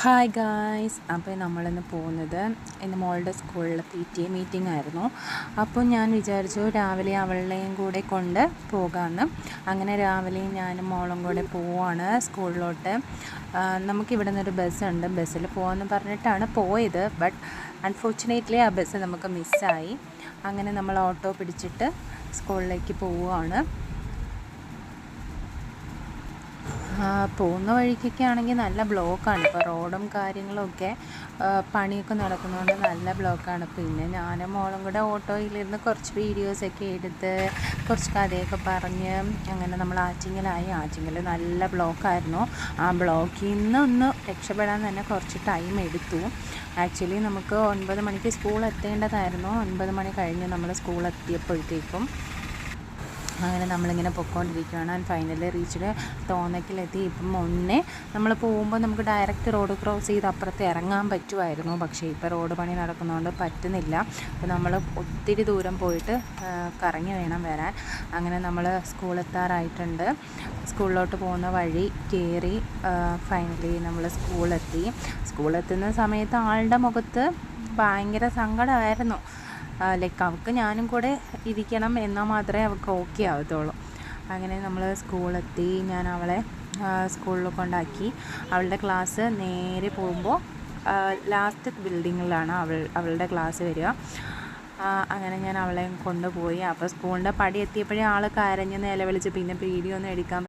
Hi guys. അപ്പോൾ നമ്മളിന്ന് പോകുന്നത് ഇന്ന് മോളുടെ സ്കൂളിൽ PTA മീറ്റിംഗ് ആയിരുന്നു. അപ്പോൾ ഞാൻ വിചാരിച്ചു രാവിലെ അവളെയും കൂടെ കൊണ്ട് പോകാമെന്ന്. അങ്ങനെ രാവിലെ ഞാനും മോളും കൂടെ പോവാണ് സ്കൂളിലോട്ട്. നമുക്കിവിടെ നിന്നൊരു ബസ്സുണ്ട്, ബസ്സിൽ പോകാമെന്ന് പറഞ്ഞിട്ടാണ് പോയത്. ബട്ട് അൺഫോർച്ചുനേറ്റ്ലി ആ ബസ് നമുക്ക് മിസ്സായി. അങ്ങനെ നമ്മൾ ഓട്ടോ പിടിച്ചിട്ട് സ്കൂളിലേക്ക് പോവുകയാണ്. പോകുന്ന വഴിക്കൊക്കെ ആണെങ്കിൽ നല്ല ബ്ലോക്കാണ്. ഇപ്പോൾ റോഡും കാര്യങ്ങളൊക്കെ പണിയൊക്കെ നടക്കുന്നതുകൊണ്ട് നല്ല ബ്ലോക്കാണ്. പിന്നെ ഞാനും മോളും കൂടെ ഓട്ടോയിലിരുന്ന് കുറച്ച് വീഡിയോസൊക്കെ എടുത്ത് കുറച്ച് കഥയൊക്കെ പറഞ്ഞ് അങ്ങനെ നമ്മൾ ആറ്റിങ്ങൽ നല്ല ബ്ലോക്കായിരുന്നു. ആ ബ്ലോക്കിൽ നിന്ന് ഒന്ന് രക്ഷപ്പെടാൻ തന്നെ കുറച്ച് ടൈം എടുത്തു. ആക്ച്വലി നമുക്ക് 9 മണിക്ക് സ്കൂൾ എത്തേണ്ടതായിരുന്നു. 9 മണി കഴിഞ്ഞ് നമ്മൾ സ്കൂൾ എത്തിയപ്പോഴത്തേക്കും അങ്ങനെ നമ്മളിങ്ങനെ പൊയ്ക്കൊണ്ടിരിക്കുകയാണ്. ആൻഡ് ഫൈനലി റീച്ച്ഡ് തോന്നക്കിലെത്തി. ഇപ്പം മുന്നേ നമ്മൾ പോകുമ്പോൾ നമുക്ക് ഡയറക്റ്റ് റോഡ് ക്രോസ് ചെയ്ത് അപ്പുറത്ത് ഇറങ്ങാൻ പറ്റുമായിരുന്നു. പക്ഷേ ഇപ്പോൾ റോഡ് പണി നടക്കുന്നതുകൊണ്ട് പറ്റുന്നില്ല. അപ്പോൾ നമ്മൾ ഒത്തിരി ദൂരം പോയിട്ട് കറങ്ങി വേണം വരാൻ. അങ്ങനെ നമ്മൾ സ്കൂളെത്താറായിട്ടുണ്ട്. സ്കൂളിലോട്ട് പോകുന്ന വഴി കയറി ഫൈനലി നമ്മൾ സ്കൂളെത്തുന്ന സമയത്ത് ആളുടെ മുഖത്ത് ഭയങ്കര സങ്കടമായിരുന്നു. ലൈക്ക് അവൾക്ക് ഞാനും കൂടെ ഇരിക്കണം എന്നാൽ മാത്രമേ അവൾക്ക് ഓക്കെ ആവത്തുള്ളൂ. അങ്ങനെ നമ്മൾ സ്കൂളെത്തി. ഞാൻ അവളെ സ്കൂളിൽ കൊണ്ടാക്കി. അവളുടെ ക്ലാസ് നേരെ പോകുമ്പോൾ ലാസ്റ്റ് ബിൽഡിങ്ങിലാണ് അവളുടെ ക്ലാസ് വരിക. അങ്ങനെ ഞാൻ അവളെ കൊണ്ടുപോയി. അപ്പോൾ സ്കൂളിൻ്റെ പടി എത്തിയപ്പോഴേ ആൾ കരഞ്ഞ് നിലവിളിച്ച് പിന്നെ വീഡിയോ ഒന്നും എടുക്കാൻ